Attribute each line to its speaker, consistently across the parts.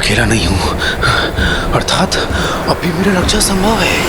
Speaker 1: अकेला नहीं हूं, अर्थात अब भी मेरा रक्षा संभव है।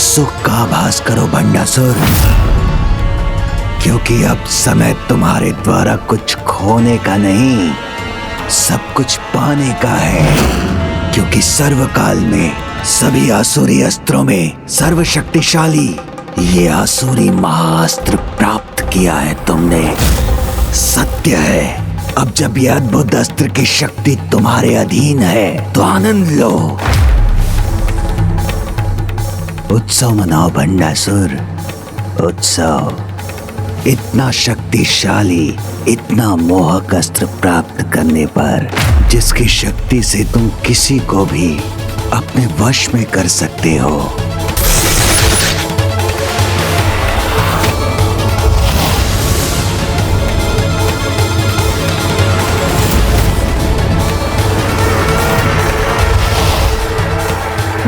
Speaker 2: सुख का आभास करो भंडासुर, क्योंकि अब समय तुम्हारे द्वारा कुछ खोने का नहीं, सब कुछ पाने का है। क्योंकि सर्वकाल में सभी आसुरी अस्त्रों में सर्वशक्तिशाली ये आसुरी महाअस्त्र प्राप्त किया है तुमने। सत्य है, अब जब यह अद्भुत अस्त्र की शक्ति तुम्हारे अधीन है तो आनंद लो। उत्सव मनाओ भंडासुर, उत्सव। इतना शक्तिशाली, इतना मोहक अस्त्र प्राप्त करने पर जिसकी शक्ति से तुम किसी को भी अपने वश में कर सकते हो।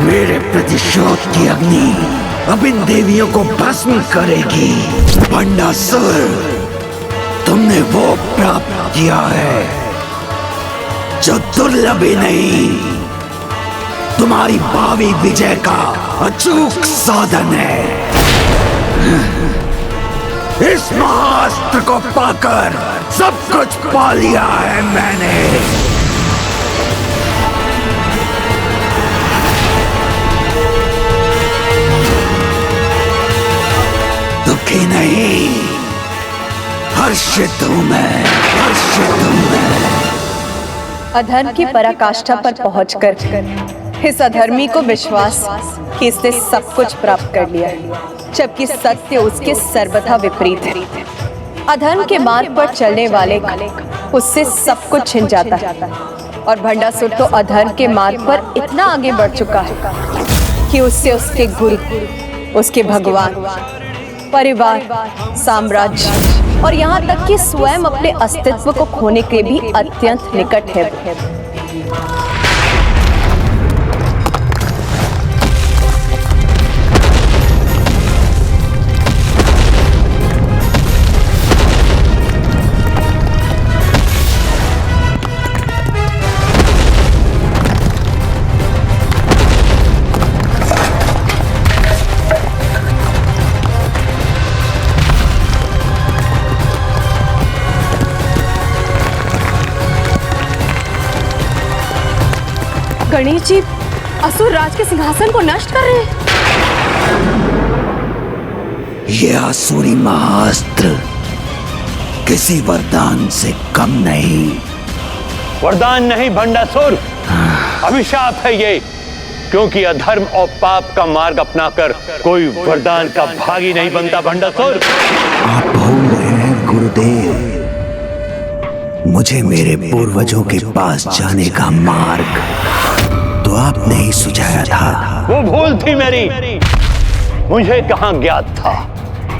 Speaker 2: मेरे प्रतिशोध की अग्नि अब इन देवियों को भस्म करेगी। भंडासुर, तुमने वो प्राप्त किया है जो दुर्लभ ही नहीं, तुम्हारी भावी विजय का अचूक साधन है। इस महाअस्त्र को पाकर सब कुछ पा लिया है मैंने। दुखी नहीं, हर्षित हूं मैं, हर्षित हूं मैं।
Speaker 3: अधर्म की पराकाष्ठा पर पहुंचकर इस अधर्मी को विश्वास कि इसने सब कुछ प्राप्त कर लिया, जबकि सत्य उसके सर्वथा विपरीत है। अधर्म के मार्ग पर चलने वाले उससे सब कुछ छिन जाता है, और भंडासुर तो अधर्म के मार्ग पर इतना आगे बढ़ चुका है कि उससे उसके गुरु, उसके भगवान, परिवार, साम्राज्य और यहाँ तक कि स्वयं अपने अस्तित्व को खोने के भी अत्यंत निकट है। गणेश जी असुर राज के सिंहासन को नष्ट कर रहे हैं।
Speaker 2: ये आसुरी महाअस्त्र किसी वरदान से कम नहीं।
Speaker 4: वरदान नहीं भंडासुर, अभिशाप है ये। क्योंकि अधर्म और पाप का मार्ग अपनाकर कोई वरदान का भागी नहीं बनता भंडासुर।
Speaker 2: आप भूल रहे हैं गुरुदेव, मुझे मेरे पूर्वजों के पास जाने का मार्ग तो आपने ही सुझाया था।
Speaker 4: वो भूल थी मेरी। मुझे कहां ज्ञात था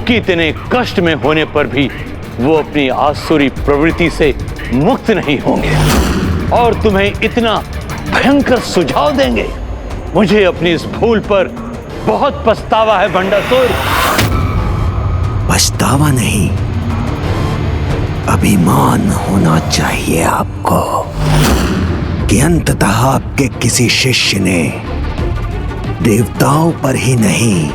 Speaker 4: कि इतने कष्ट में होने पर भी वो अपनी आसुरी प्रवृत्ति से मुक्त नहीं होंगे और तुम्हें इतना भयंकर सुझाव देंगे। मुझे अपनी इस भूल पर बहुत पछतावा है भंडासुर।
Speaker 2: पछतावा नहीं, अभिमान होना चाहिए आपको कि अंततः आपके किसी शिष्य ने देवताओं पर ही नहीं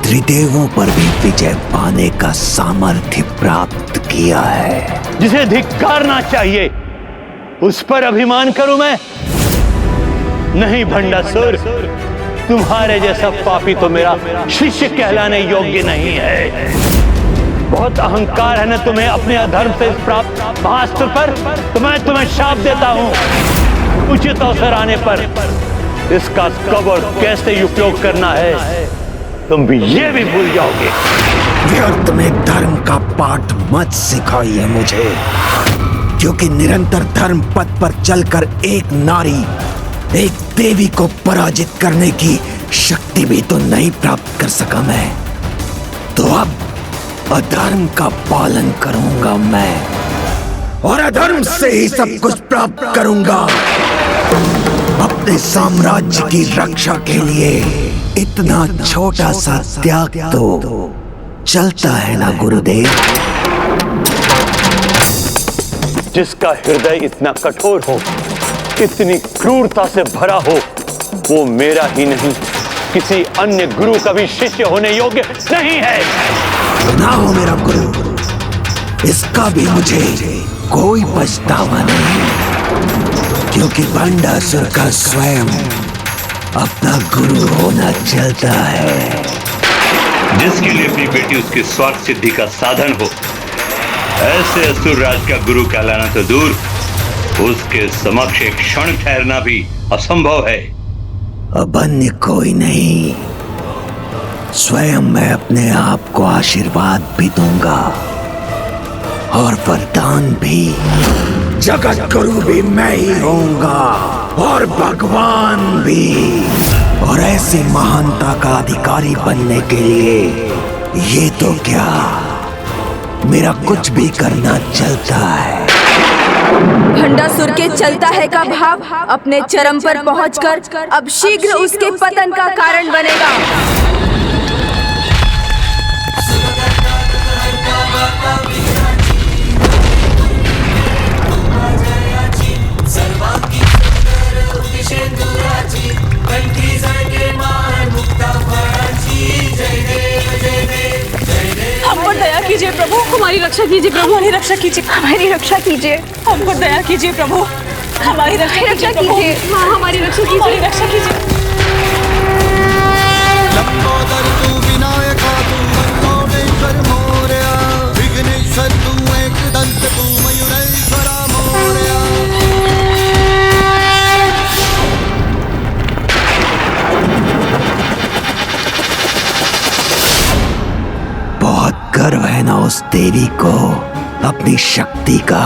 Speaker 2: त्रिदेवों पर भी विजय पाने का सामर्थ्य प्राप्त किया है।
Speaker 4: जिसे धिक्कारना चाहिए उस पर अभिमान करूं मैं? नहीं भंडासुर, तुम्हारे जैसा पापी तो मेरा शिष्य कहलाने योग्य नहीं है। बहुत अहंकार है ना तुम्हें अपने अधर्म से प्राप्त महास्त्र पर। तो मैं तुम्हें शाप देता हूं, उचित अवसर आने पर इसका कब और कैसे उपयोग करना है तुम भी ये भी भूल जाओगे।
Speaker 2: व्यर्थ में धर्म का पाठ मत सिखाइए मुझे, क्योंकि निरंतर धर्म पथ पर चलकर एक नारी, एक देवी को पराजित करने की शक्ति भी तो नहीं प्राप्त कर सका मैं। तो अब अधर्म का पालन करूंगा मैं और अधर्म से ही सब कुछ प्राप्त करूंगा। अपने साम्राज्य की रक्षा के लिए इतना छोटा सा त्याग तो चलता है ना गुरुदेव।
Speaker 4: जिसका हृदय इतना कठोर हो, इतनी क्रूरता से भरा हो, वो मेरा ही नहीं किसी अन्य गुरु का भी शिष्य होने योग्य नहीं है।
Speaker 2: ना हो मेरा गुरु, इसका भी मुझे कोई पछतावा नहीं, क्योंकि भंडासुर का स्वयं अपना गुरु होना चलता है।
Speaker 5: जिसके लिए अपनी बेटी उसके स्वार्थ सिद्धि का साधन हो, ऐसे असुर राज का गुरु कहलाना तो दूर, उसके समक्ष एक क्षण ठहरना भी असंभव है।
Speaker 2: अब अन्य कोई नहीं, स्वयं मैं अपने आप को आशीर्वाद भी दूंगा और वरदान भी। जगत गुरु भी मैं ही होऊंगा और भगवान भी। और ऐसी महानता का अधिकारी बनने के लिए ये तो क्या, मेरा कुछ भी करना चलता है।
Speaker 6: भंडासुर के चलता है का भाव अपने चरम पर पहुंचकर अब शीघ्र उसके पतन का कारण बनेगा।
Speaker 7: हम पर दया कीजिए प्रभु, हमारी रक्षा कीजिए प्रभु, हमारी रक्षा कीजिए, हमारी रक्षा कीजिए। हम पर दया कीजिए प्रभु, हमारी रक्षा कीजिए। माँ हमारी रक्षा कीजिए, हमारी रक्षा कीजिए।
Speaker 8: लंबोदर तू विनायका तू मंगोमेश्वर मोरया, विघ्नेश्वर तू एकदंत तू मयूरेश्वरा मोरया।
Speaker 2: बहुत गर्व है ना उस देवी को अपनी शक्ति का,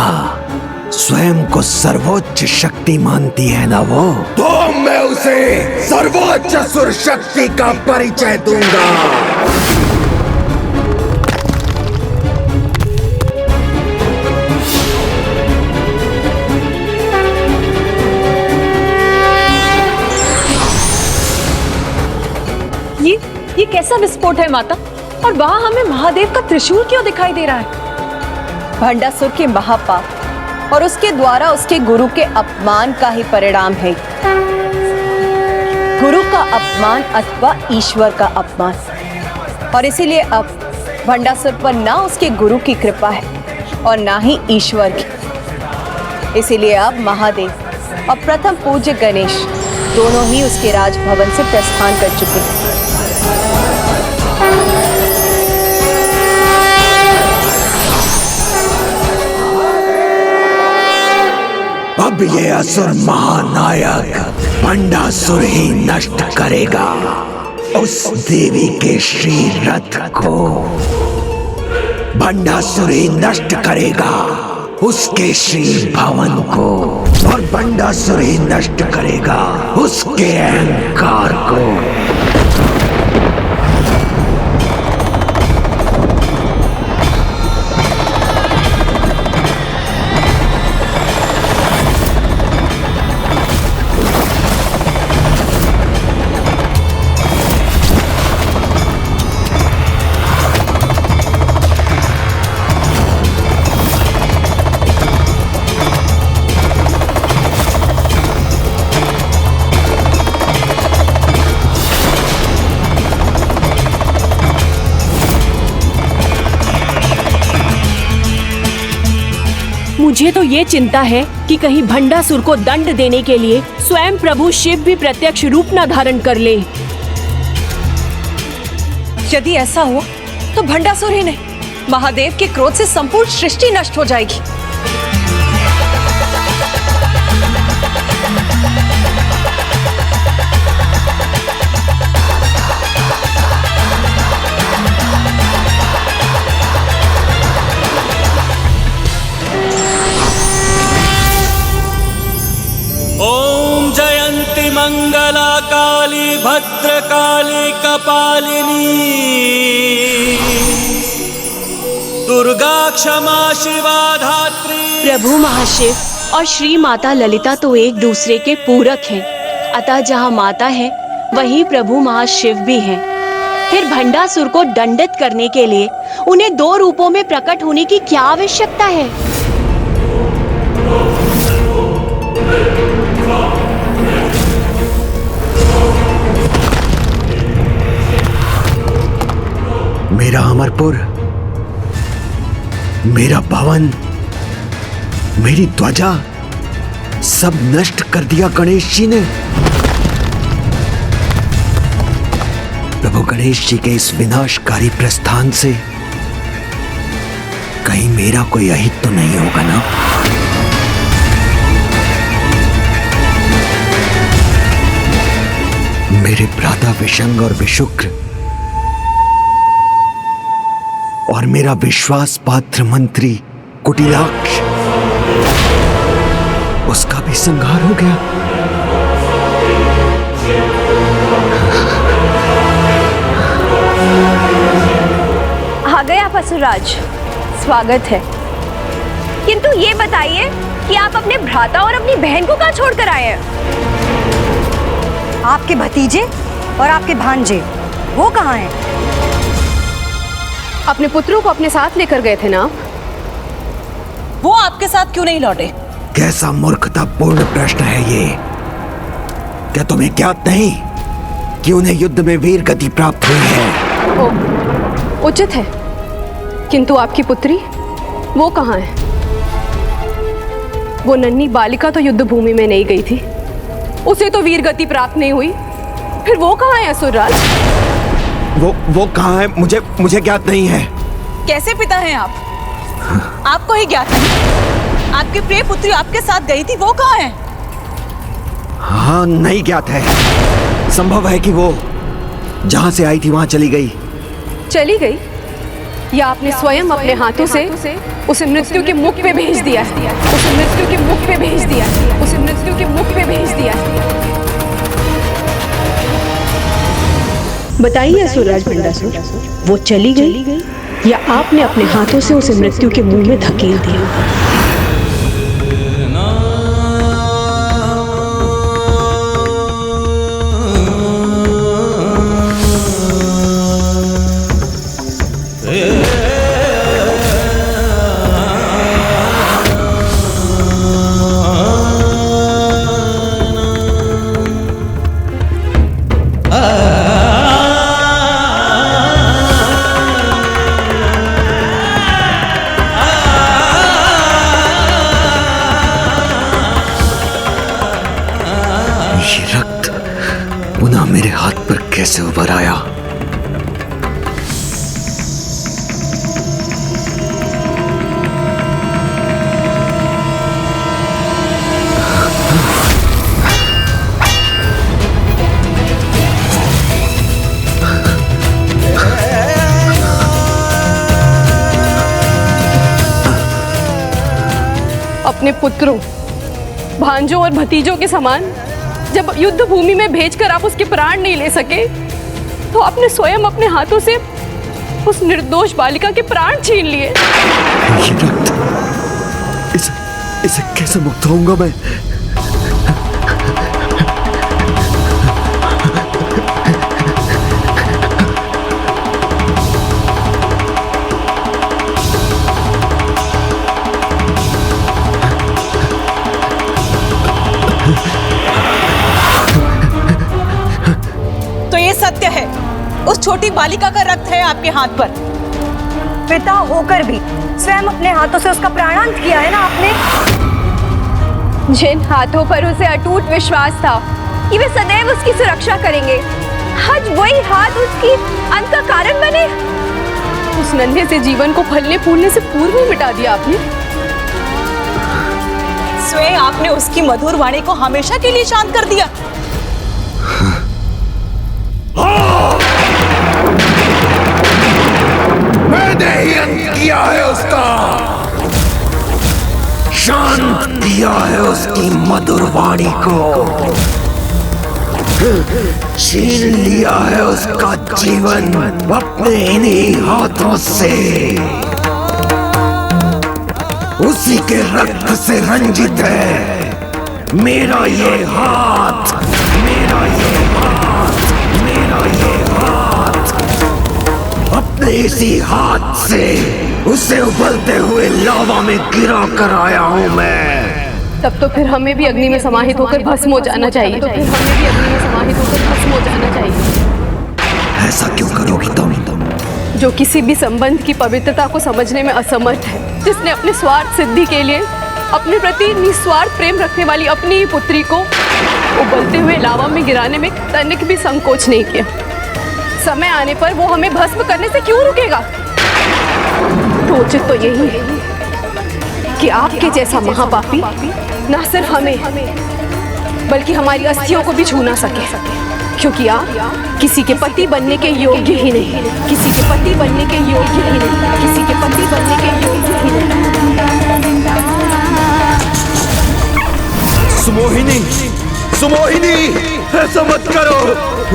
Speaker 2: स्वयं को सर्वोच्च शक्ति मानती है ना वो। तो मैं उसे सर्वोच्च असुर शक्ति का परिचय दूंगा।
Speaker 7: ये कैसा विस्फोट है माता? और वहां हमें महादेव का त्रिशूल क्यों दिखाई दे रहा है?
Speaker 3: भंडासुर के महापाप और उसके द्वारा उसके गुरु के अपमान का ही परिणाम है। गुरु का अपमान अथवा ईश्वर का अपमान। और इसीलिए अब भंडासुर पर ना उसके गुरु की कृपा है और ना ही ईश्वर की। इसीलिए अब महादेव और प्रथम पूज्य गणेश दोनों ही उसके राजभवन से प्रस्थान कर चुके हैं।
Speaker 2: अब ये असुर महानायक भंडासुर ही नष्ट करेगा उस देवी के श्री रथ को। भंडासुर ही नष्ट करेगा उसके श्री भवन को, और भंडासुर ही नष्ट करेगा उसके अहंकार को।
Speaker 7: मुझे तो ये चिंता है कि कहीं भंडासुर को दंड देने के लिए स्वयं प्रभु शिव भी प्रत्यक्ष रूप न धारण कर ले।
Speaker 3: यदि ऐसा हुआ तो भंडासुर ही नहीं, महादेव के क्रोध से संपूर्ण सृष्टि नष्ट हो जाएगी।
Speaker 9: ओम जयंती मंगला काली भद्रकाली कपालिनी दुर्गा क्षमा शिवा धात्री।
Speaker 7: प्रभु महाशिव और श्री माता ललिता तो एक दूसरे के पूरक हैं, अतः जहाँ माता है वहीं प्रभु महाशिव भी हैं। फिर भंडासुर को दंडित करने के लिए उन्हें दो रूपों में प्रकट होने की क्या आवश्यकता है?
Speaker 2: मेरा अमरपुर, मेरा भवन, मेरी ध्वजा सब नष्ट कर दिया गणेश जी ने। प्रभु गणेश जी के इस विनाशकारी प्रस्थान से कहीं मेरा कोई अहित तो नहीं होगा ना? मेरे भ्राता विशंग और विशुक्र और मेरा विश्वास पात्र मंत्री कुटिलाक्ष, उसका भी संहार हो गया।
Speaker 6: आ गए आप असुरराज, स्वागत है। किंतु ये बताइए कि आप अपने भ्राता और अपनी बहन को कहाँ छोड़कर आए हैं?
Speaker 3: आपके भतीजे और आपके भांजे वो कहाँ हैं?
Speaker 7: अपने पुत्रों को अपने साथ लेकर गए थे ना?
Speaker 3: वो आपके साथ क्यों नहीं लौटे?
Speaker 2: कैसा मूर्खतापूर्ण प्रश्न है ये। क्या तुम्हें ज्ञात नहीं कि उन्हें युद्ध में वीर गति प्राप्त हुई है?
Speaker 7: उचित है, किंतु आपकी पुत्री वो कहाँ है? वो नन्ही बालिका तो युद्ध भूमि में नहीं गई थी, उसे तो वीर गति प्राप्त नहीं हुई, फिर वो कहाँ है असुरराज?
Speaker 2: वो कहाँ है मुझे ज्ञात नहीं है।
Speaker 3: कैसे पिता हैं आप? आपको ही ज्ञात नहीं? आपकी प्रिय पुत्री आपके साथ गई थी, वो कहाँ है?
Speaker 2: हाँ, नहीं ज्ञात है। संभव है कि वो जहां से आई थी वहां चली गई।
Speaker 7: चली गई या आपने स्वयं अपने हाथों से उसे मृत्यु के मुख पे भेज दिया? उसे मृत्यु के मुख पे भेज दिया? उसे मृत्यु के मुख पे भेज दिया? बताइए असुरराज भंडासुर, वो चली गई या आपने अपने हाथों से उसे मृत्यु के मुंह में धकेल दिया?
Speaker 2: मेरे हाथ पर कैसे उभर आया?
Speaker 3: अपने पुत्रों, भांजों और भतीजों के समान जब युद्ध भूमि में भेजकर आप उसके प्राण नहीं ले सके, तो आपने स्वयं अपने हाथों से उस निर्दोष बालिका के प्राण छीन लिए।
Speaker 2: ये रक्त, इसे कैसे मुक्त होऊंगा मैं?
Speaker 10: तो ये सत्य है, उस छोटी बालिका का रक्त है आपके हाथ पर।
Speaker 6: पिता होकर भी स्वयं अपने हाथों से उसका प्राणांत किया है ना आपने। जिन हाथों पर उसे अटूट विश्वास था कि वे सदैव उसकी सुरक्षा करेंगे, आज वही हाथ उसकी अंत का कारण बने।
Speaker 3: उस नन्हे से जीवन को फलने फूलने से पूर्व ही मिटा दिया आपने।
Speaker 10: स्वयं आपने उसकी मधुर वाणी को हमेशा के लिए शांत कर दिया।
Speaker 2: मैंने ही अंत किया है उसका, शांत किया है उसकी मधुर वाणी को, छीन लिया है उसका जीवन अपने इन्हीं हाथों से। उसी के रक्त से रंजित है मेरा ये हाथ, मेरा ये हाथ, मेरा ये हाथ। अपने इसी हाथ से उसे उबलते हुए लावा में गिरा कर आया हूं मैं।
Speaker 3: तब तो फिर हमें भी अग्नि में समाहित होकर भस्म हो जाना चाहिए।
Speaker 2: ऐसा क्यों करोगी तुम?
Speaker 3: जो किसी भी संबंध की पवित्रता को समझने में असमर्थ है, जिसने अपने स्वार्थ सिद्धि के लिए अपने प्रति निस्वार्थ प्रेम रखने वाली अपनी ही पुत्री को उबलते हुए लावा में गिराने में तनिक भी संकोच नहीं किया। समय आने पर वो हमें भस्म करने से क्यों रुकेगा? तो उचित तो यही है कि आपके जैसा महापापी न सिर्फ हमें बल्कि हमारी अस्थियों को भी छू ना सके, क्योंकि आप किसी के पति बनने के योग्य ही नहीं, किसी के पति बनने के योग्य ही नहीं, किसी के पति बनने के योग्य ही नहीं।
Speaker 2: सुमोहिनी, सुमोहिनी, ऐसा मत करो,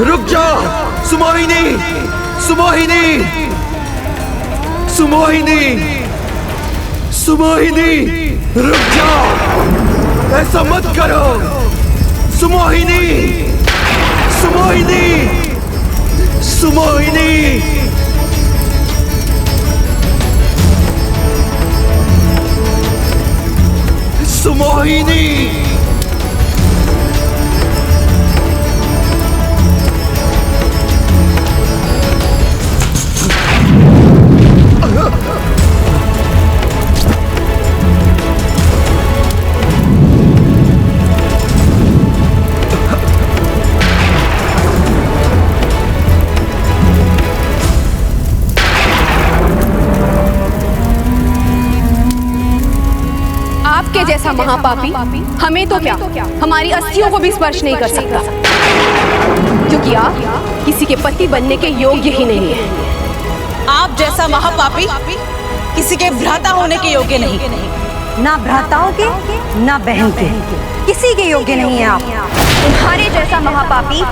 Speaker 2: रुक जाओ। सुमोहिनी, सुमोहिनी, सुमोहिनी, सुमोहिनी, रुक जाओ, ऐसा मत करो। सुमोहिनी, सुमोहिनी, सुमोहिनी, सुमोहिनी।
Speaker 3: आपके जैसा महापापी हमें तो क्या, हमारी अस्थियों को भी स्पर्श नहीं कर सकता, क्योंकि आप किसी के पति बनने के योग्य ही नहीं है।
Speaker 10: आप जैसा महापापी किसी के भ्राता होने के योग्य नहीं।
Speaker 6: ना भ्राताओं के, ना बहन के, किसी के योग्य नहीं है आप।
Speaker 11: तुम्हारे जैसा महापापी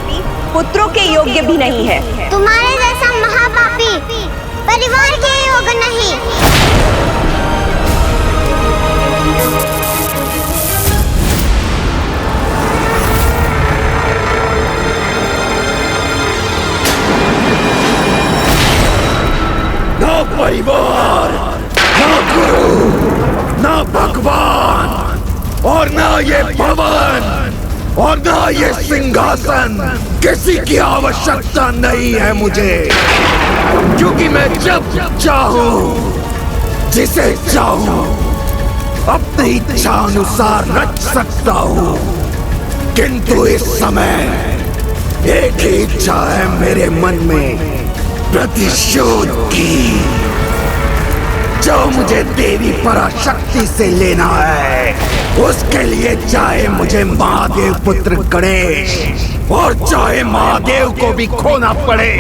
Speaker 11: पुत्रों के योग्य भी नहीं है।
Speaker 12: तुम्हारे जैसा महापापी परिवार के योग्य नहीं।
Speaker 2: ना परिवार, ना गुरु, ना भगवान, और ना ये भवन, और ना ये सिंहासन, किसी की आवश्यकता नहीं है मुझे, क्योंकि मैं जब चाहूं, जिसे चाहूं, अपनी इच्छा अनुसार रच सकता हूं। किंतु इस समय एक ही इच्छा है मेरे मन में, प्रतिशोध की, जो मुझे देवी पराशक्ति से लेना है। उसके लिए चाहे मुझे महादेव पुत्र गणेश और चाहे महादेव को भी खोना पड़े,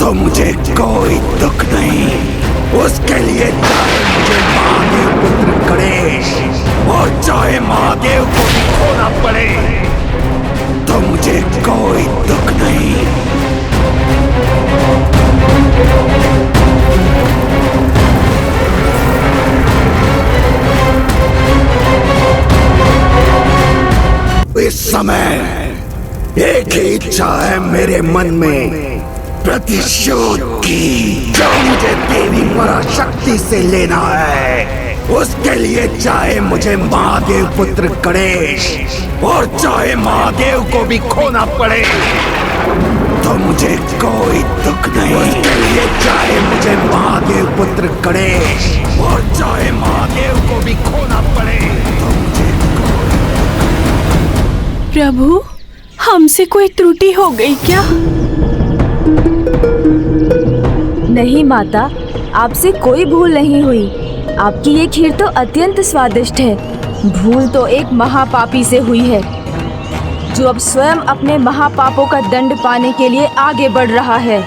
Speaker 2: तो मुझे कोई दुख नहीं। उसके लिए चाहे मुझे महादेव पुत्र गणेश समय एक ही इच्छा है मेरे मन में, प्रतिशोध की, जो मुझे देवी पराशक्ति से लेना है। उसके लिए चाहे मुझे महादेव पुत्र गणेश और चाहे महादेव को भी खोना पड़े तो मुझे कोई दुख नहीं। उसके लिए चाहे मुझे महादेव पुत्र गणेश और चाहे महादेव को भी खोना पड़े तो मुझे
Speaker 7: प्रभु, हमसे कोई त्रुटि हो गई क्या?
Speaker 6: नहीं माता, आपसे कोई भूल नहीं हुई। आपकी ये खीर तो अत्यंत स्वादिष्ट है। भूल तो एक महापापी से हुई है, जो अब स्वयं अपने महापापों का दंड पाने के लिए आगे बढ़ रहा है।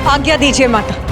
Speaker 10: आज्ञा दीजिए माता।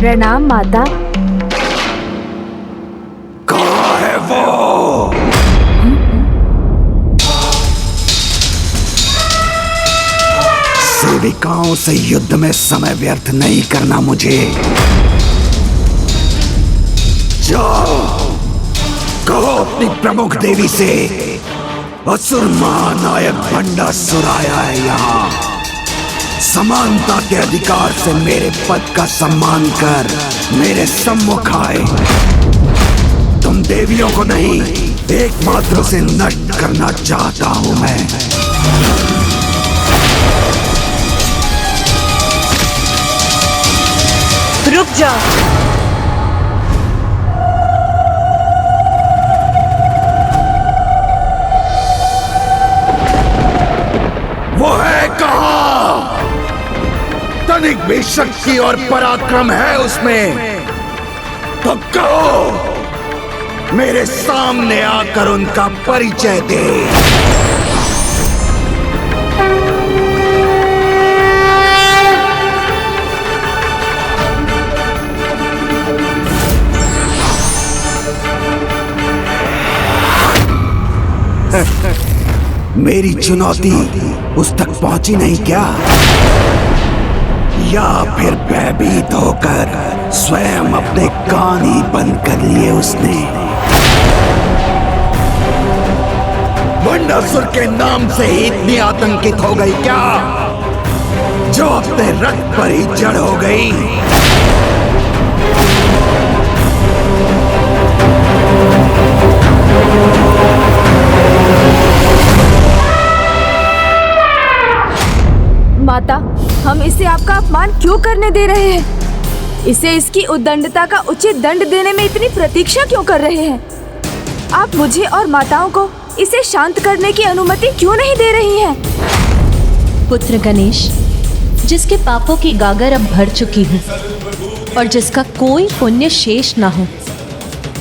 Speaker 6: प्रणाम माता।
Speaker 2: कहाँ है वो? सेविकाओं से युद्ध में समय व्यर्थ नहीं करना मुझे। जाओ, कहो अपनी प्रमुख देवी से असुर महानायक भंडासुर आया है यहाँ। समानता के अधिकार से मेरे पद का सम्मान कर मेरे सम्मुख आए। तुम देवियों को नहीं, एकमात्र से नष्ट करना चाहता हूं मैं।
Speaker 10: रुक जाओ।
Speaker 2: वो है कहाँ? तनिक भी शक्ति और पराक्रम है उसमें तो कहो, मेरे सामने आकर उनका परिचय दे। मेरी चुनौती उस तक पहुंची नहीं क्या? या फिर भयभीत होकर स्वयं अपने कान ही बंद कर लिए उसने? भंडासुर के नाम से ही इतनी आतंकित हो गई क्या, जो अपने रक्त पर ही जड़ हो गई?
Speaker 6: माता, हम इसे आपका अपमान क्यों करने दे रहे हैं? इसे इसकी उद्दंडता का उचित दंड देने में इतनी प्रतीक्षा क्यों कर रहे हैं? आप मुझे और माताओं को इसे शांत करने की अनुमति क्यों नहीं दे रही हैं?
Speaker 13: पुत्र गणेश, जिसके पापों की गागर अब भर चुकी हूँ और जिसका कोई पुण्य शेष ना हो,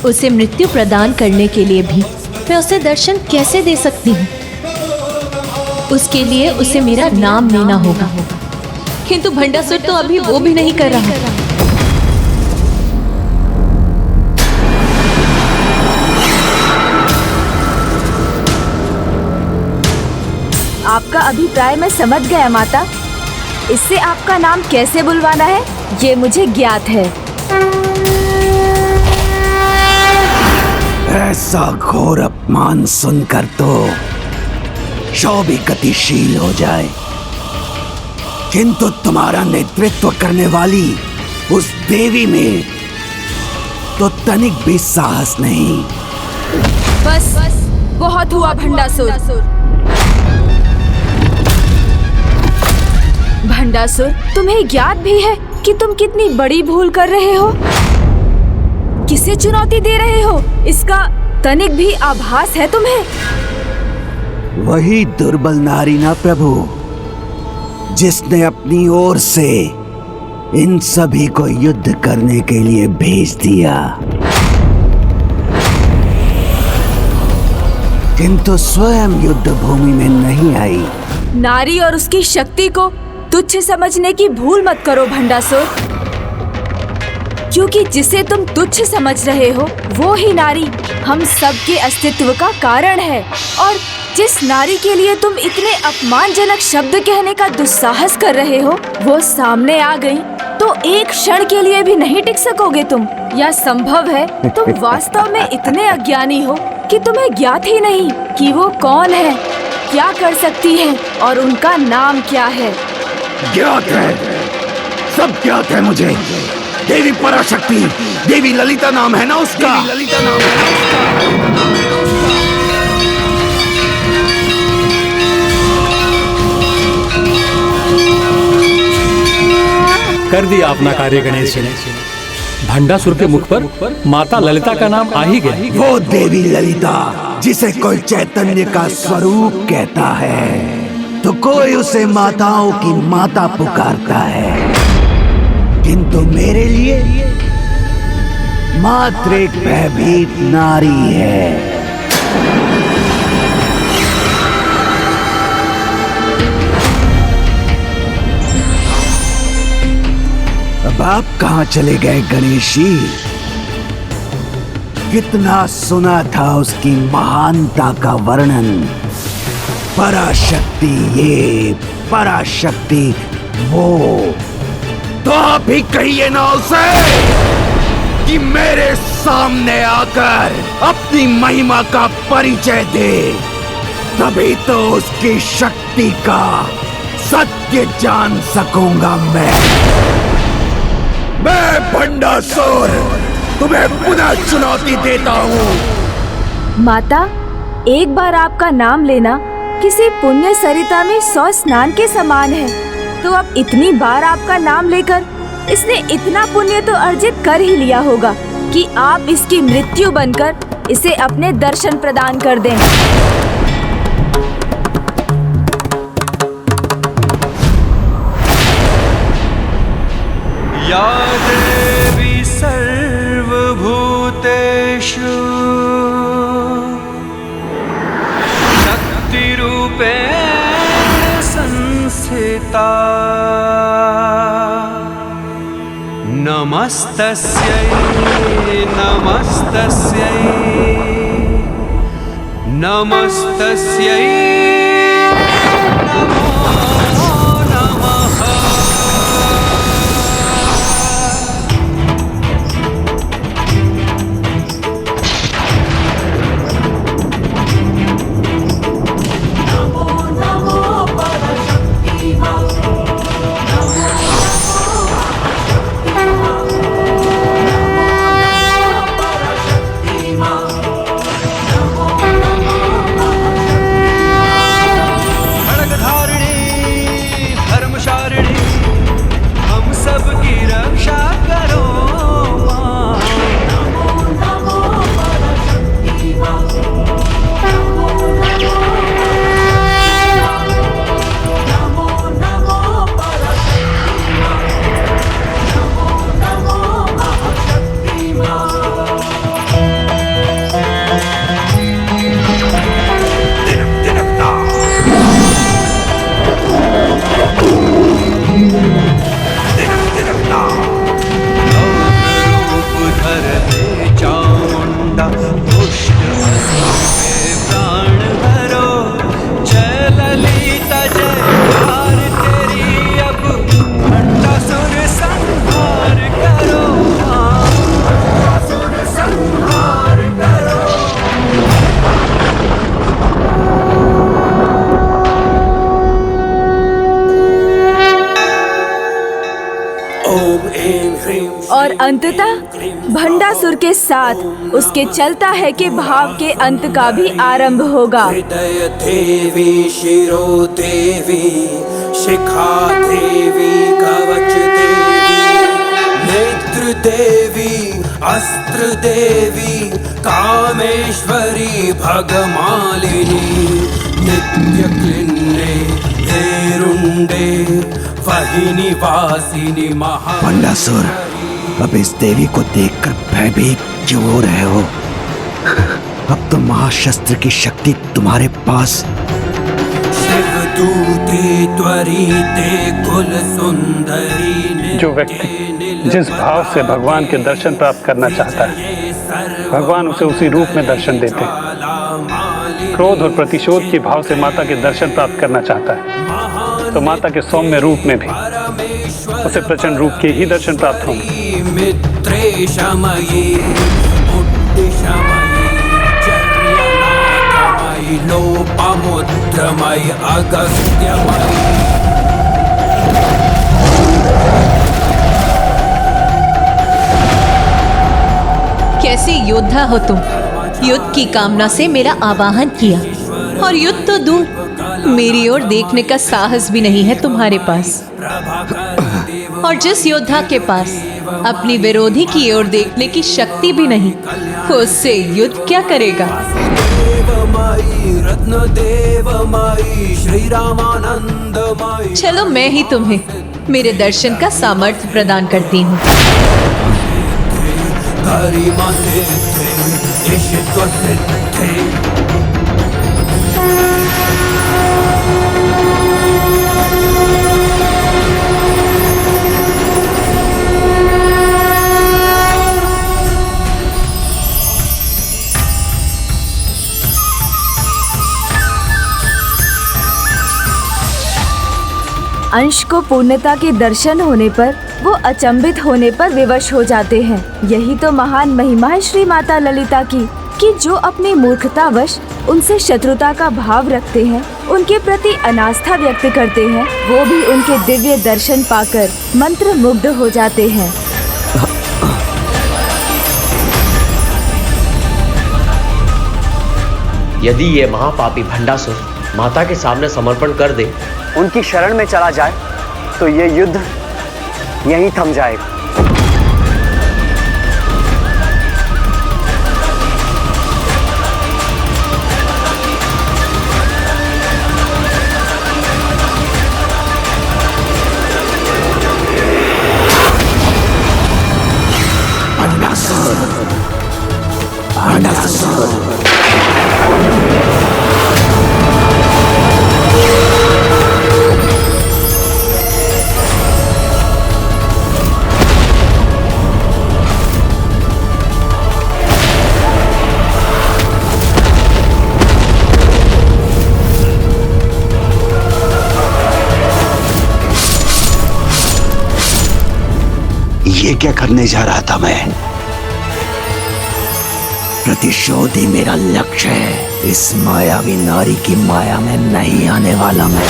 Speaker 13: उसे मृत्यु प्रदान करने के लिए भी मैं उसे दर्शन कैसे दे सकती हूँ? उसके लिए उसे मेरा नाम लेना होगा, किंतु भंडासुर तो अभी वो भी नहीं कर रहा।
Speaker 6: अभिप्राय मैं समझ गया माता। इससे आपका नाम कैसे बुलवाना है ये मुझे ज्ञात है।
Speaker 2: ऐसा घोर अपमान सुनकर तो शव भी गतिशील हो जाए, किंतु तुम्हारा नेतृत्व करने वाली उस देवी में तो तनिक भी साहस नहीं।
Speaker 6: बस बहुत हुआ भंडासुर। भंडासुर, तुम्हें ज्ञात भी है कि तुम कितनी बड़ी भूल कर रहे हो। किसे चुनौती दे रहे हो इसका तनिक भी आभास है तुम्हें?
Speaker 2: वही दुर्बल नारी ना प्रभु, जिसने अपनी ओर से इन सभी को युद्ध करने के लिए भेज दिया, किंतु स्वयं युद्ध भूमि में नहीं आई।
Speaker 6: नारी और उसकी शक्ति को तुच्छ समझने की भूल मत करो भंडासुर, क्योंकि जिसे तुम तुच्छ समझ रहे हो वो ही नारी हम सबके अस्तित्व का कारण है। और जिस नारी के लिए तुम इतने अपमानजनक शब्द कहने का दुस्साहस कर रहे हो, वो सामने आ गई तो एक क्षण के लिए भी नहीं टिक सकोगे तुम। या संभव है तुम वास्तव में इतने अज्ञानी हो कि तुम्हें ज्ञात ही नहीं कि वो कौन है, क्या कर सकती है और उनका नाम क्या है।
Speaker 2: ज्ञात है, सब ज्ञात है मुझे। देवी पराशक्ति, देवी ललिता नाम है ना उसका। ललिता नाम है ना उसका।
Speaker 14: कर दिया अपना कार्य गणेश जी ने। भंडासुर के मुख पर माता ललिता का नाम आ ही गया।
Speaker 2: वो देवी ललिता जिसे कोई चैतन्य का स्वरूप कहता है, तो कोई उसे माताओं की माता पुकारता है, किंतु मेरे लिए मात्र एक भयभीत नारी है। अब आप कहाँ चले गए गणेश जी? कितना सुना था उसकी महानता का वर्णन। पराशक्ति ये, पराशक्ति वो। तो आप ही कहिए ना उसे कि मेरे सामने आकर अपनी महिमा का परिचय दे, तभी तो उसकी शक्ति का सत्य जान सकूंगा मैं भंडासुर तुम्हें पुनः चुनौती देता हूँ।
Speaker 6: माता, एक बार आपका नाम लेना किसी पुण्य सरिता में 100 स्नान के समान है, तो अब इतनी बार आपका नाम लेकर इसने इतना पुण्य तो अर्जित कर ही लिया होगा कि आप इसकी मृत्यु बनकर इसे अपने दर्शन प्रदान कर दें।
Speaker 9: या देवी सर्वभूतेषु शक्तिरूपेण संस्थिता नमस्तस्यै नमस्तस्यै नमस्तस्यै
Speaker 6: अंततः भंडासुर के साथ उसके चलता है कि भाव के अंत का भी आरंभ होगा।
Speaker 9: हृदय देवी शिरो देवी शिखा देवी कवच देवी नेत्र देवी अस्त्र देवी कामेश्वरी भगमालिनी नित्य क्लिन्ने धेरुंडे वही वासिनी महा।
Speaker 2: भंडासुर, अब इस देवी को देखकर भयभीत क्यों हो रहे हो? अब तो महाशस्त्र की शक्ति तुम्हारे पास।
Speaker 9: शिवदूते त्वरिते कुल सुंदरी।
Speaker 14: जो व्यक्ति जिस भाव से भगवान के दर्शन प्राप्त करना चाहता है, भगवान उसे उसी रूप में दर्शन देते हैं। क्रोध और प्रतिशोध के भाव से माता के दर्शन प्राप्त करना चाहता है तो माता के सौम्य रूप में भी उसे प्रचंड रूप के ही दर्शन प्राप्त होंगे।
Speaker 9: मित्रे शमयी मुक्ति शमयी चर्यनाथमयी लोपमुद्रमयी अगस्त्यमयी।
Speaker 13: कैसे योद्धा हो तुम? युद्ध की कामना से मेरा आवाहन किया और युद्ध तो दूर, मेरी ओर देखने का साहस भी नहीं है तुम्हारे पास। और जिस योद्धा के पास अपनी विरोधी की ओर देखने की शक्ति भी नहीं, उससे युद्ध क्या करेगा? चलो मैं ही तुम्हें मेरे दर्शन का सामर्थ्य प्रदान करती हूँ।
Speaker 6: अंश को पूर्णता के दर्शन होने पर वो अचंभित होने पर विवश हो जाते हैं। यही तो महान महिमा है श्री माता ललिता की, कि जो अपनी मूर्खतावश उनसे शत्रुता का भाव रखते हैं, उनके प्रति अनास्था व्यक्त करते हैं, वो भी उनके दिव्य दर्शन पाकर मंत्र मुग्ध हो जाते हैं।
Speaker 15: यदि ये महापापी भंडासुर माता के सामने समर्पण कर दे,
Speaker 16: उनकी शरण में चला जाए, तो ये युद्ध यहीं थम जाएगा।
Speaker 2: ये क्या करने जा रहा था मैं? प्रतिशोध ही मेरा लक्ष्य है। इस मायावी नारी की माया में नहीं आने वाला मैं।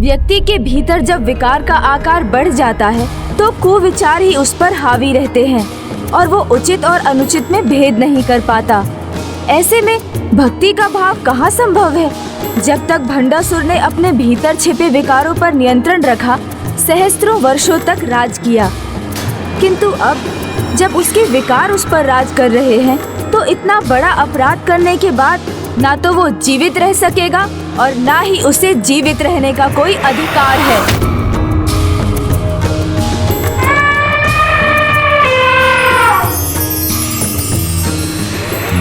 Speaker 6: व्यक्ति के भीतर जब विकार का आकार बढ़ जाता है तो कुविचार ही उस पर हावी रहते हैं और वो उचित और अनुचित में भेद नहीं कर पाता। ऐसे में भक्ति का भाव कहाँ संभव है? जब तक भंडासुर ने अपने भीतर छिपे विकारों पर नियंत्रण रखा, सहस्त्रों वर्षों तक राज किया, किंतु अब जब उसके विकार उस पर राज कर रहे हैं, तो इतना बड़ा अपराध करने के बाद ना तो वो जीवित रह सकेगा और ना ही उसे जीवित रहने का कोई अधिकार है।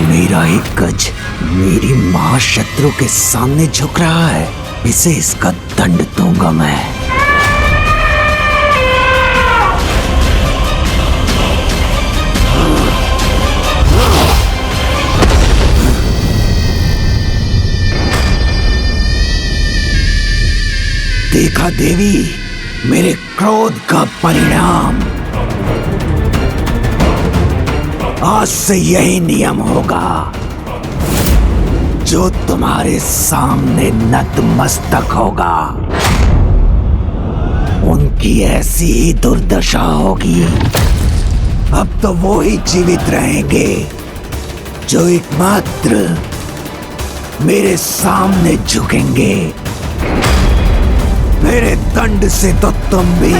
Speaker 2: मेरा एक गज मेरी महाशत्रु के सामने झुक रहा है, इसे इसका दंड दूंगा मैं। देखा देवी, मेरे क्रोध का परिणाम। आज से यही नियम होगा, जो तुम्हारे सामने नतमस्तक होगा, उनकी की ऐसी ही दुर्दशा होगी। अब तो वो ही जीवित रहेंगे जो एकमात्र मेरे सामने झुकेंगे। मेरे दंड से तो तुम भी।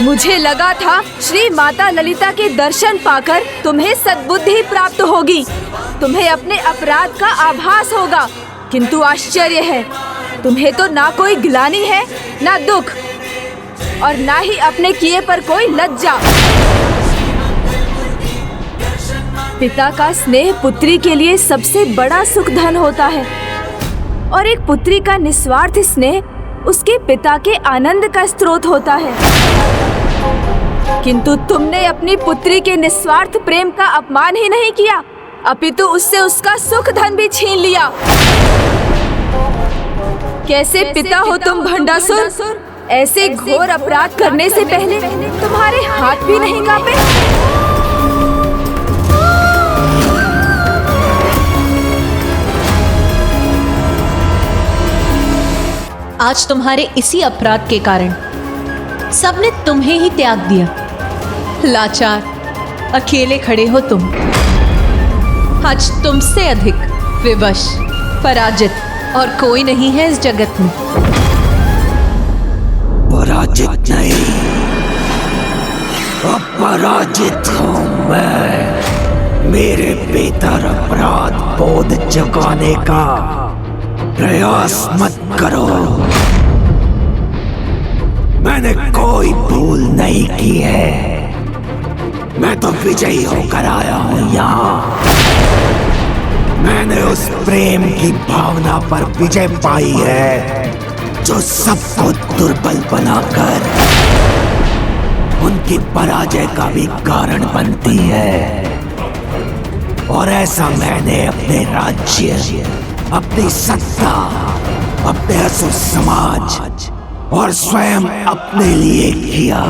Speaker 6: मुझे लगा था श्री माता ललिता के दर्शन पाकर तुम्हें सद्बुद्धि प्राप्त होगी, तुम्हें अपने अपराध का आभास होगा, किंतु आश्चर्य है, तुम्हें तो ना कोई गिलानी है, ना दुख, और ना ही अपने किए पर कोई लज्जा। पिता का स्नेह पुत्री के लिए सबसे बड़ा सुख धन होता है, और एक पुत्री का निस्वार्थ स्नेह उसके पिता के आनंद का स्रोत होता है। किंतु तुमने अपनी पुत्री के निस्वार्थ प्रेम का अपमान ही नहीं किया, अपितु उससे उसका सुख धन भी छीन लिया। कैसे पिता हो तुम भंडासुर! ऐसे घोर अपराध करने से पहले तुम्हारे हाथ भी नहीं कांपे?
Speaker 13: आज तुम्हारे इसी अपराध के कारण सबने तुम्हें ही त्याग दिया। लाचार अकेले खड़े हो तुम। आज तुमसे अधिक विवश, पराजित और कोई नहीं है इस जगत में।
Speaker 2: पराजित नहीं, अपराजित हूं मैं। मेरे भीतर अपराध बोध जगाने का प्रयास मत करो। मैंने कोई भूल नहीं की है। मैं तो विजयी होकर आया हूं यहाँ। मैंने उस प्रेम की भावना पर विजय पाई है जो सबको दुर्बल बनाकर उनकी पराजय का भी कारण बनती है। और ऐसा मैंने अपने राज्य, अपनी सत्ता, अपने असुर समाज और स्वयं अपने लिए किया।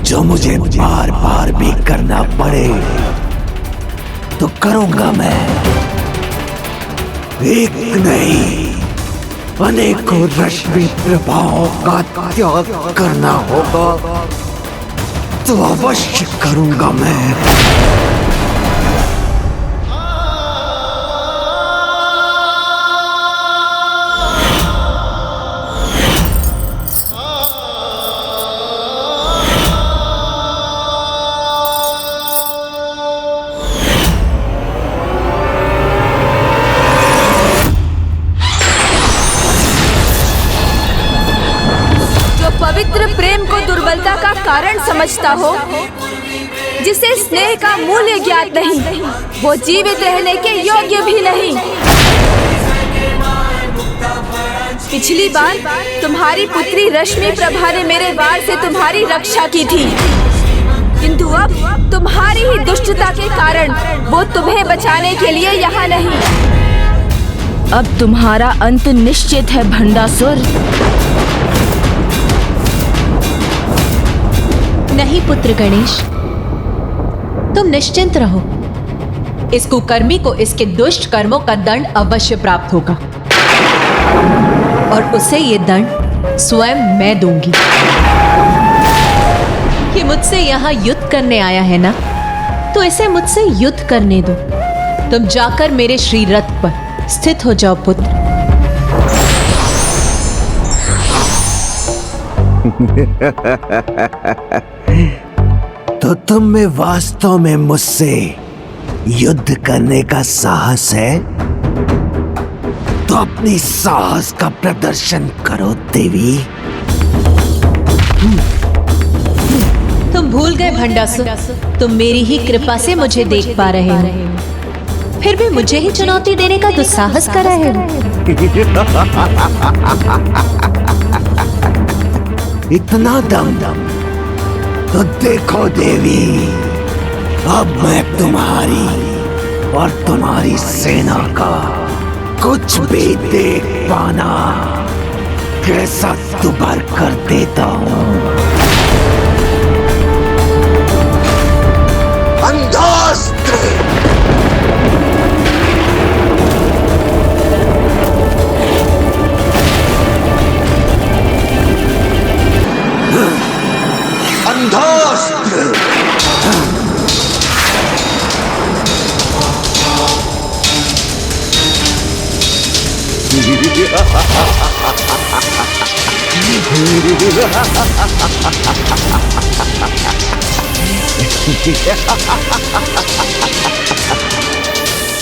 Speaker 2: जो मुझे बार बार भी करना पड़े तो करूंगा मैं। एक नहीं, अनेकों रश्मि प्रभावों का त्याग करना होगा तो अवश्य करूंगा मैं।
Speaker 6: पवित्र प्रेम को दुर्बलता का कारण समझता हो, जिसे स्नेह का मूल्य ज्ञात नहीं, वो जीवित रहने के योग्य भी नहीं। पिछली बार तुम्हारी पुत्री रश्मि प्रभा ने मेरे वार से तुम्हारी रक्षा की थी, किंतु अब तुम्हारी ही दुष्टता के कारण वो तुम्हें बचाने के लिए यहाँ नहीं। अब तुम्हारा अंत निश्चित है भंडासुर।
Speaker 13: नहीं पुत्र गणेश, तुम निश्चिंत रहो। इस कुकर्मी को इसके दुष्ट कर्मों का दंड अवश्य प्राप्त होगा, और उसे ये दंड स्वयं मैं दूंगी। ये मुझसे यहाँ युद्ध करने आया है ना, तो इसे मुझसे युद्ध करने दो। तुम जाकर मेरे श्री रथ पर स्थित हो जाओ पुत्र।
Speaker 2: तो तुम में वास्तव में मुझसे युद्ध करने का साहस है? तो अपनी साहस का प्रदर्शन करो देवी।
Speaker 13: तुम भूल गए भंडासुर, तुम मेरी ही कृपा से मुझे देख पा रहे हो, फिर भी मुझे ही चुनौती देने का दुस्साहस कर रहे हो।
Speaker 2: इतना दम तो देखो देवी, अब मैं तुम्हारी और तुम्हारी सेना का कुछ भी देख पाना कैसा दुबार कर देता हूँ। अंधास्त्र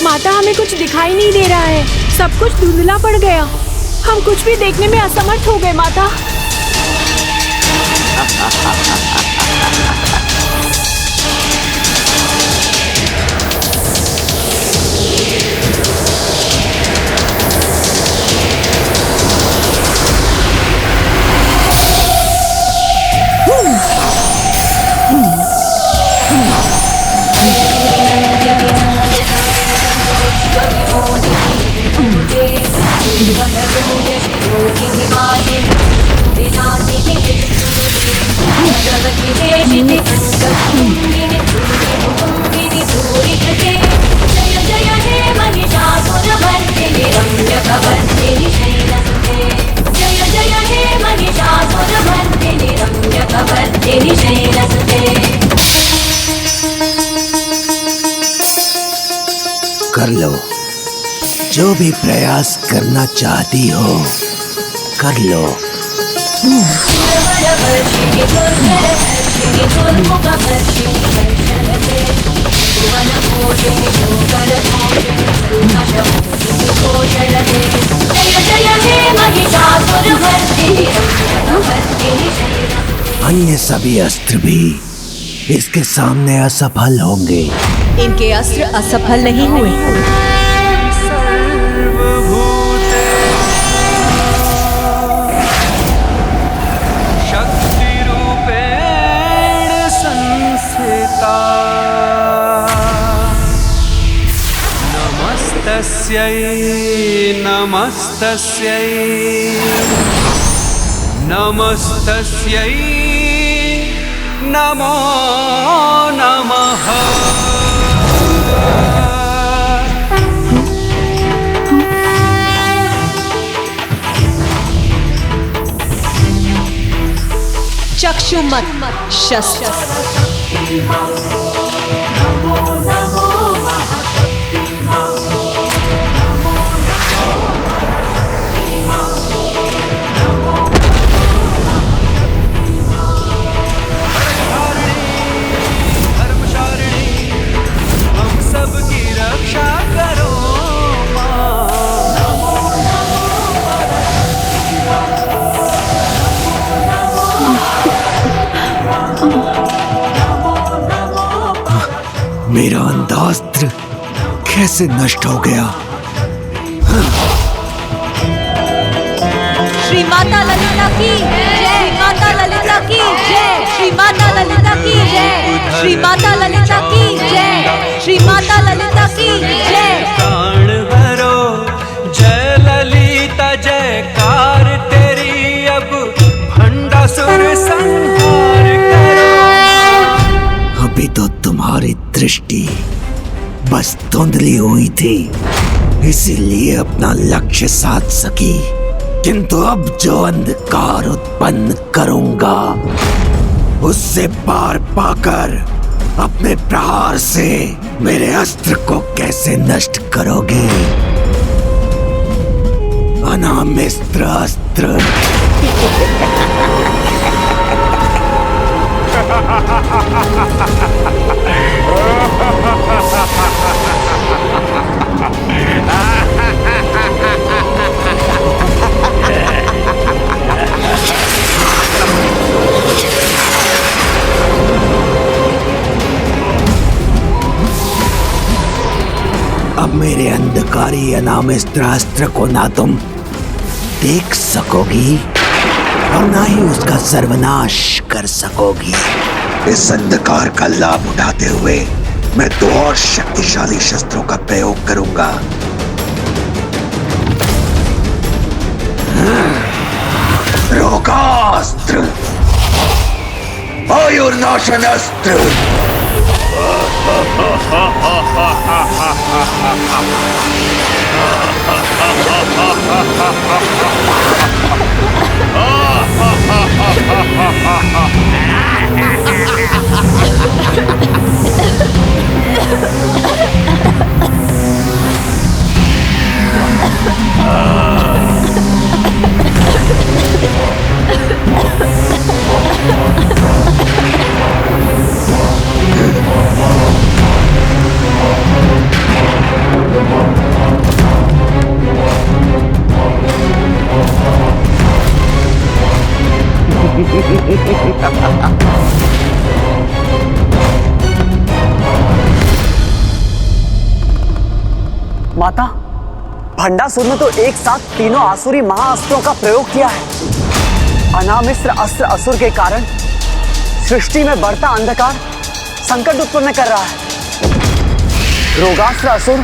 Speaker 6: माता, हमें कुछ दिखाई नहीं दे रहा है, सब कुछ धुंधला पड़ गया। हम कुछ भी देखने में असमर्थ हो गए माता।
Speaker 2: कर लो, जो भी प्रयास करना चाहती हो कर लो। अन्य सभी अस्त्र भी इसके सामने असफल होंगे।
Speaker 3: इनके अस्त्र असफल नहीं हुए।
Speaker 9: शक्ति रूपेण संस्थिता नमस्तस्यै नमस्तस्यै नमस्तस्यै नमो नमः।
Speaker 3: चक्षुमत शस्त्र।
Speaker 2: मेरा अंधास्त्र कैसे नष्ट हो गया?
Speaker 3: श्री माता ललिता की जय, माता ललिता की जय, श्री माता ललिता की जय, श्री माता ललिता की जय, श्री माता ललिता की जय।
Speaker 9: प्राण भरो जय ललिता जयकार तेरी, अब भंडासुर संहार करो।
Speaker 2: अभी तो तुम्हारी दृष्टि बस धुंधली हुई थी, इसीलिए अपना लक्ष्य साध सकी, किंतु अब जो अंधकार उत्पन्न करूंगा उससे पार पाकर अपने प्रहार से मेरे अस्त्र को कैसे नष्ट करोगी? अनामिस्त्र अस्त्र। अब मेरे अंधकारी अनामिस्त्र अस्त्र को ना तुम देख सकोगी और ना ही उसका सर्वनाश कर सकोगी। इस अंधकार का लाभ उठाते हुए मैं 2 और शक्तिशाली शस्त्रों का प्रयोग करूंगा। रोगास्त्र, आयुर्नाशन अस्त्र।
Speaker 16: माता, भंडासुर ने तो एक साथ तीनों आसुरी महाअस्त्रों का प्रयोग किया है। अनामिस्त्र अस्त्र असुर के कारण सृष्टि में बढ़ता अंधकार संकट उत्पन्न कर रहा है। रोगास्त्र असुर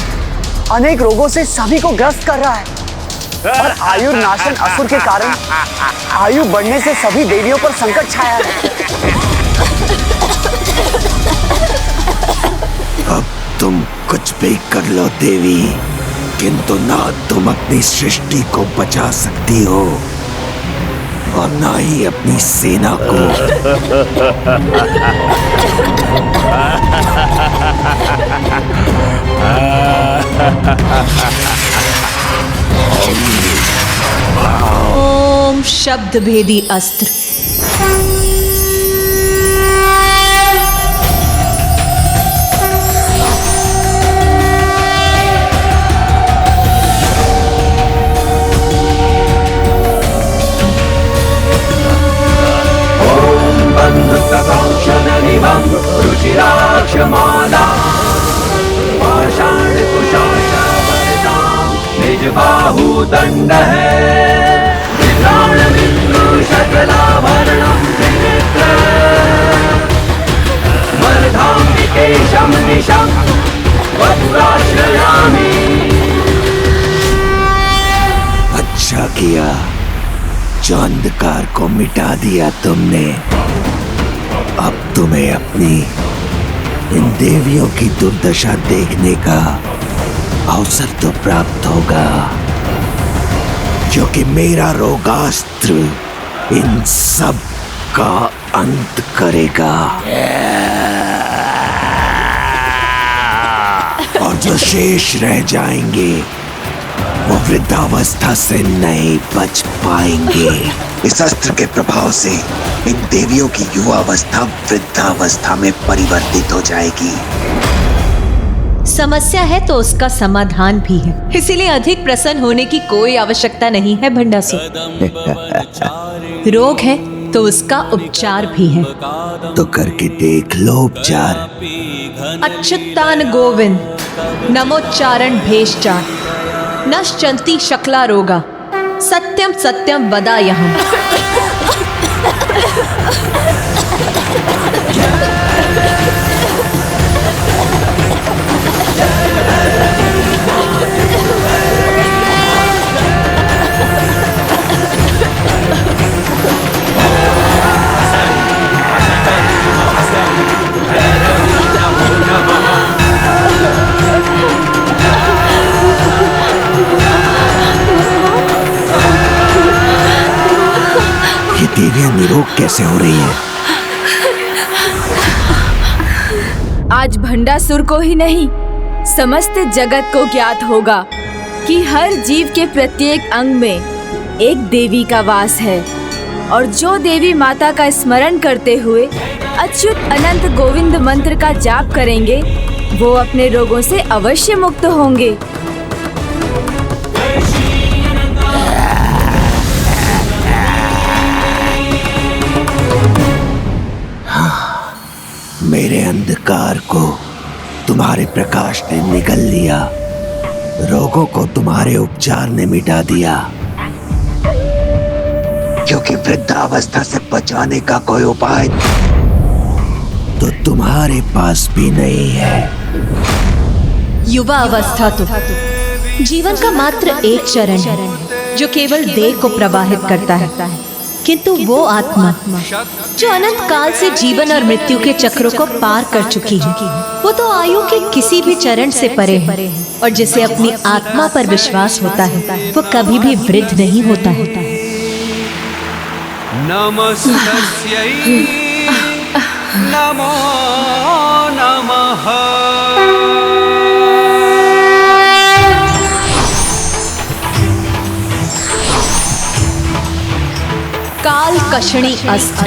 Speaker 16: अनेक रोगों से सभी को ग्रस्त कर रहा है और आयुर्नाशन असुर के कारण आयु बढ़ने से सभी देवियों पर संकट छाया है।
Speaker 2: अब तुम कुछ भी कर लो देवी, किंतु ना तुम अपनी सृष्टि को बचा सकती हो और ना ही अपनी सेना को।
Speaker 13: ओम शब्द भेदी अस्त्र।
Speaker 9: रुचिराक्षमाला पाषाणकुशाशवरदां निज बाहु दंड है विक्राण बिंदु शकलाभरणं त्रिनेत्र मर्धाम्बिकेशं निशं वपुराश्रयामि।
Speaker 2: अच्छा किया जो अंधकार को मिटा दिया तुमने। अब तुम्हें अपनी इन देवियों की दुर्दशा देखने का अवसर तो प्राप्त होगा, क्योंकि मेरा रोगास्त्र इन सब का अंत करेगा और जो शेष रह जाएंगे वो वृद्धावस्था से नहीं बच पाएंगे। इस अस्त्र के प्रभाव से इन देवियों की युवावस्था वृद्धावस्था में परिवर्तित हो जाएगी।
Speaker 13: समस्या है तो उसका समाधान भी है, इसीलिए अधिक प्रसन्न होने की कोई आवश्यकता नहीं है भंडासुर। रोग है तो उसका उपचार भी है।
Speaker 2: तो करके देख लो उपचार।
Speaker 13: अच्युतान गोविंद नमोच्चारण भेषचा नश्चंती शकला रोगा सत्यम सत्यम वदायहम्।
Speaker 2: देवियां निरोग कैसे हो रही है?
Speaker 6: आज भंडासुर को ही नहीं समस्त जगत को ज्ञात होगा कि हर जीव के प्रत्येक अंग में एक देवी का वास है और जो देवी माता का स्मरण करते हुए अच्युत अनंत गोविंद मंत्र का जाप करेंगे वो अपने रोगों से अवश्य मुक्त होंगे।
Speaker 2: मेरे अंधकार को तुम्हारे प्रकाश ने निगल लिया, रोगों को तुम्हारे उपचार ने मिटा दिया, क्योंकि वृद्धावस्था से बचाने का कोई उपाय तो तुम्हारे पास भी नहीं है।
Speaker 13: युवा अवस्था तो जीवन का मात्र एक चरण है जो केवल देह को प्रवाहित करता है, किंतु वो आत्मा जो अनंत काल से जीवन और मृत्यु के चक्रों को पार कर चुकी है, वो तो आयु के किसी भी चरण से परे है और जिसे अपनी आत्मा पर विश्वास होता है वो कभी भी वृद्ध नहीं होता है।
Speaker 9: नमस्तस्यै नमो नमः।
Speaker 13: काल कषणी अस्त्र।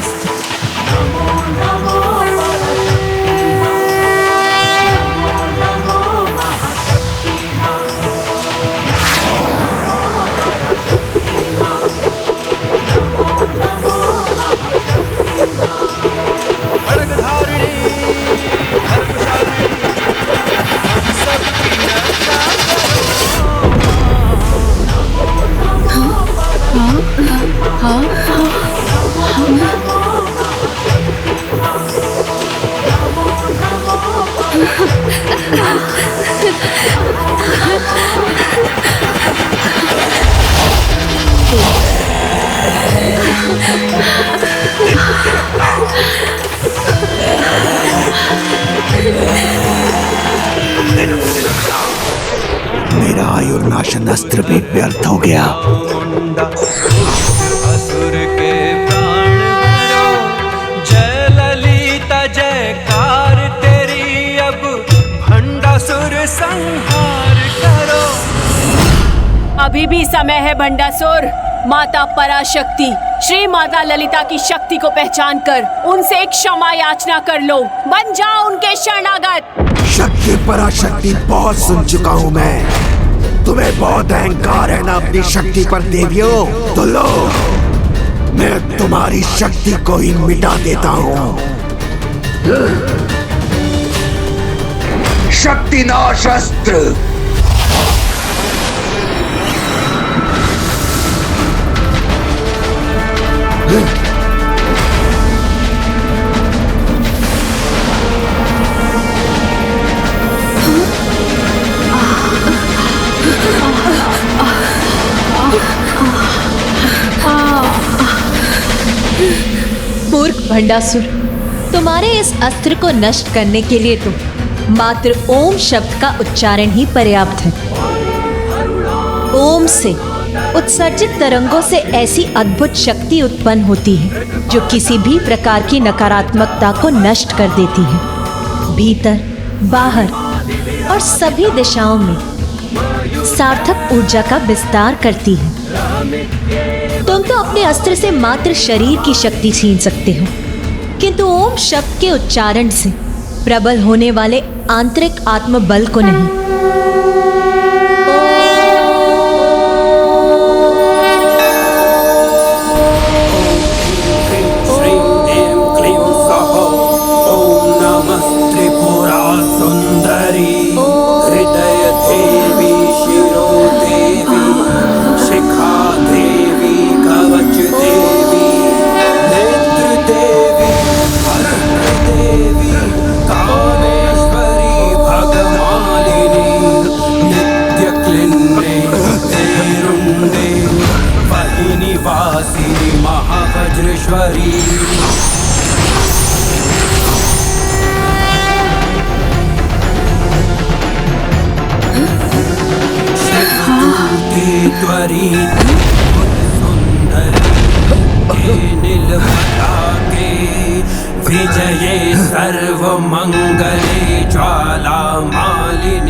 Speaker 2: आयुर्नाशन अस्त्र भी व्यर्थ हो गया।
Speaker 9: असुर के प्राण हरो, जय ललिता जयकार तेरी, अब भंडासुर संहार करो।
Speaker 7: अभी भी समय है भंडासुर। माता पराशक्ति श्री माता ललिता की शक्ति को पहचान कर उनसे एक क्षमा याचना कर लो। बन जाओ उनके शरणागत।
Speaker 2: शक्ति पराशक्ति बहुत सुन चुका हूँ मैं। तुम्हें बहुत अहंकार है ना अपनी शक्ति पर देवियों। तो लो, मैं तुम्हारी शक्ति को ही मिटा देता हूँ। शक्ति नाश अस्त्र।
Speaker 13: मूर्ख भंडासुर, तुम्हारे इस अस्त्र को नष्ट करने के लिए तो मात्र ओम शब्द का उच्चारण ही पर्याप्त है। ओम से उत्सर्जित तरंगों से ऐसी अद्भुत शक्ति उत्पन्न होती है जो किसी भी प्रकार की नकारात्मकता को नष्ट कर देती है। भीतर, बाहर और सभी दिशाओं में सार्थक ऊर्जा का विस्तार करती है। तुम तो अपने अस्त्र से मात्र शरीर की शक्ति छीन सकते हो, किंतु ओम शब्द के उच्चारण से प्रबल होने वाले आंतरिक आत्मबल को नहीं।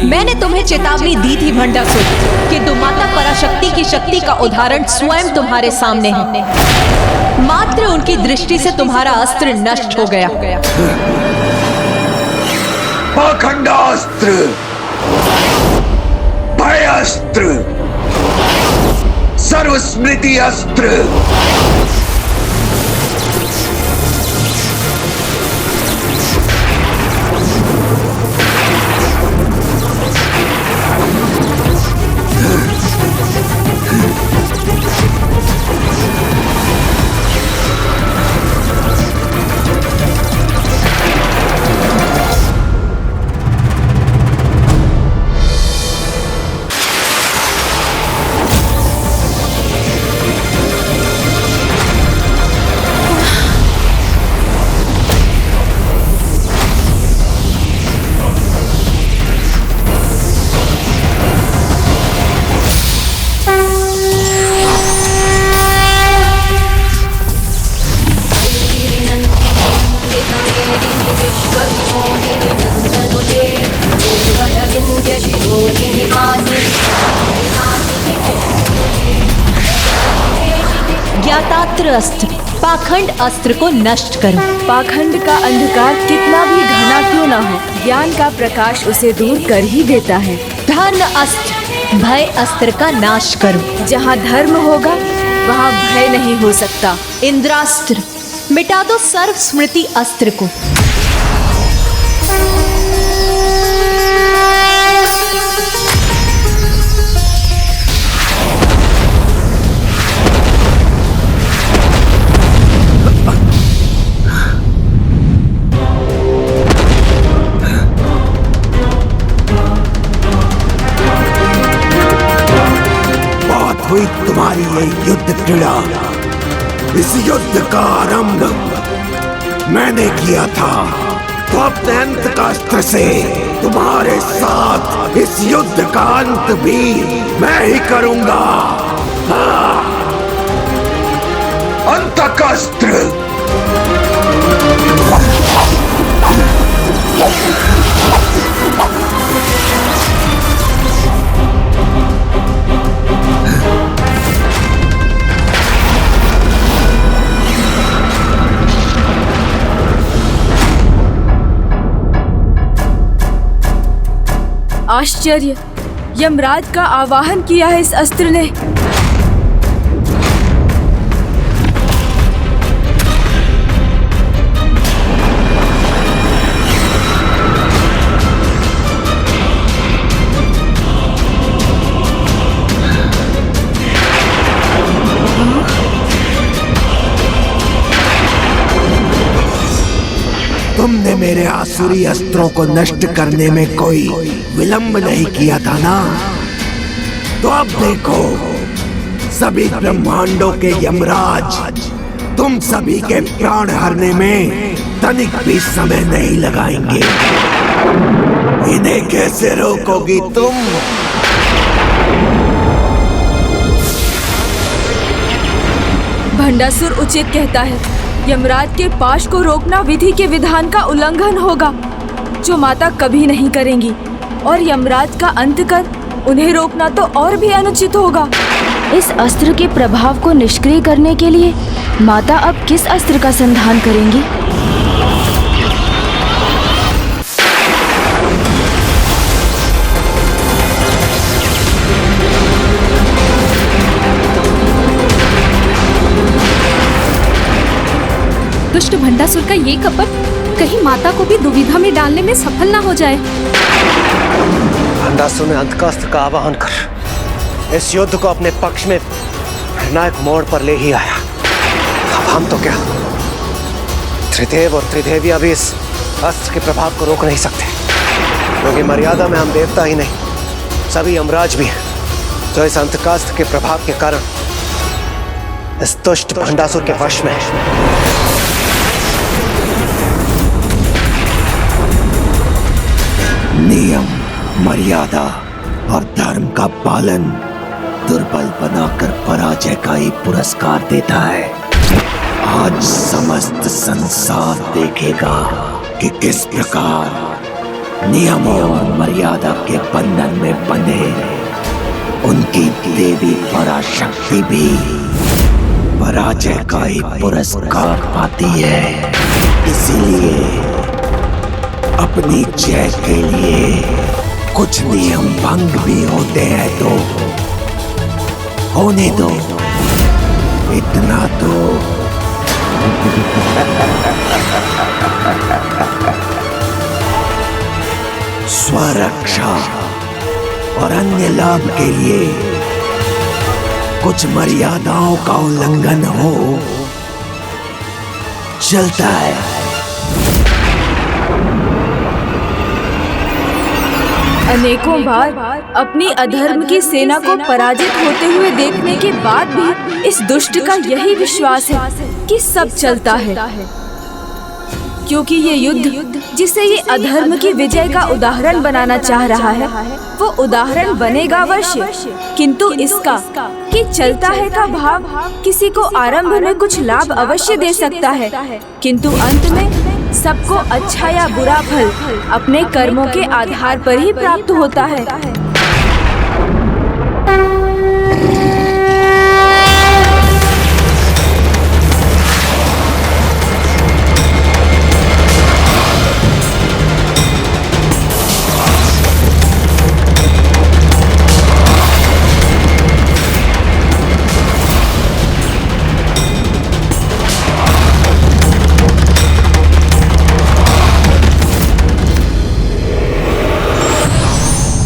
Speaker 13: मैंने तुम्हें चेतावनी दी थी भंडासुर, किंतु माता पराशक्ति की शक्ति का उदाहरण स्वयं तुम्हारे सामने है। मात्र उनकी दृष्टि से तुम्हारा अस्त्र नष्ट हो गया।
Speaker 2: पाखंडास्त्र, भयास्त्र, सर्वस्मृति अस्त्र।
Speaker 13: ज्ञातात्र अस्त्र, पाखंड अस्त्र को नष्ट करो।
Speaker 6: पाखंड का अंधकार कितना भी घना क्यों ना हो, ज्ञान का प्रकाश उसे दूर कर ही देता है।
Speaker 13: धर्म अस्त्र, भय अस्त्र का नाश करो।
Speaker 6: जहाँ धर्म होगा वहाँ भय नहीं हो सकता।
Speaker 13: इंद्रास्त्र, मिटा दो सर्व स्मृति अस्त्र को।
Speaker 2: हुई तुम्हारी ये युद्ध क्रीड़ा। इस युद्ध का आरंभ मैंने किया था, तो अपने अंत का अस्त्र से तुम्हारे साथ इस युद्ध का अंत भी मैं ही करूंगा। अंतकस्त्र।
Speaker 6: आश्चर्य, यमराज का आवाहन किया है इस अस्त्र ने।
Speaker 2: तुमने मेरे आसुरी अस्त्रों को नष्ट करने में कोई विलंब नहीं किया था ना? तो अब देखो, सभी ब्रह्मांडों के यमराज तुम सभी के प्राण हरने में तनिक भी समय नहीं लगाएंगे। इन्हें कैसे रोकोगी तुम?
Speaker 6: भंडासुर उचित कहता है, यमराज के पाश को रोकना विधि के विधान का उल्लंघन होगा, जो माता कभी नहीं करेंगी। और यमराज का अंत कर उन्हें रोकना तो और भी अनुचित होगा।
Speaker 17: इस अस्त्र के प्रभाव को निष्क्रिय करने के लिए माता अब किस अस्त्र का संधान करेंगी?
Speaker 13: दुष्ट भंडासुर का ये कपट कहीं माता को भी दुविधा में डालने में सफल ना हो जाए।
Speaker 18: भंडासुर ने अंतकास्त्र का आवाहन कर इस युद्ध को अपने पक्ष में निर्णायक मोड़ पर ले ही आया। अब हम तो क्या, त्रिदेव और त्रिदेवियां भी इस अस्त्र के प्रभाव को रोक नहीं सकते, क्योंकि मर्यादा में हम देवता ही नहीं, सभी यमराज भी हैं, जो इस अंतकास्त्र के प्रभाव के कारण इस दुष्ट भंडासुर के वश में है।
Speaker 2: नियम, मर्यादा और धर्म का पालन दुर्बल बनाकर पराजय का ही पुरस्कार देता है। आज समस्त संसार देखेगा कि किस प्रकार नियमों और मर्यादा के बंधन में बंधे उनकी देवी पराशक्ति भी पराजय का ही पुरस्कार पाती है। इसीलिए अपनी जय के लिए कुछ नियम भंग भी होते हैं तो होने दो, इतना तो स्वरक्षा और अन्य लाभ के लिए कुछ मर्यादाओं का उल्लंघन हो चलता है।
Speaker 6: अनेकों बार अपनी अधर्म की सेना को पराजित होते हुए देखने के बाद भी इस दुष्ट का यही विश्वास है कि सब चलता है, क्योंकि ये युद्ध जिसे ये अधर्म की विजय का उदाहरण बनाना चाह रहा है, वो उदाहरण बनेगा अवश्य, किंतु इसका कि चलता है का भाव किसी को आरंभ में कुछ लाभ अवश्य दे सकता है, किंतु अंत में सबको अच्छा या बुरा फल अपने कर्मों के आधार पर ही प्राप्त होता है।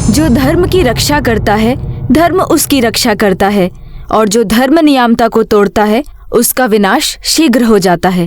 Speaker 6: जो धर्म की रक्षा करता है, धर्म उसकी रक्षा करता है, और जो धर्म नियामता को तोड़ता है, उसका विनाश शीघ्र हो जाता है।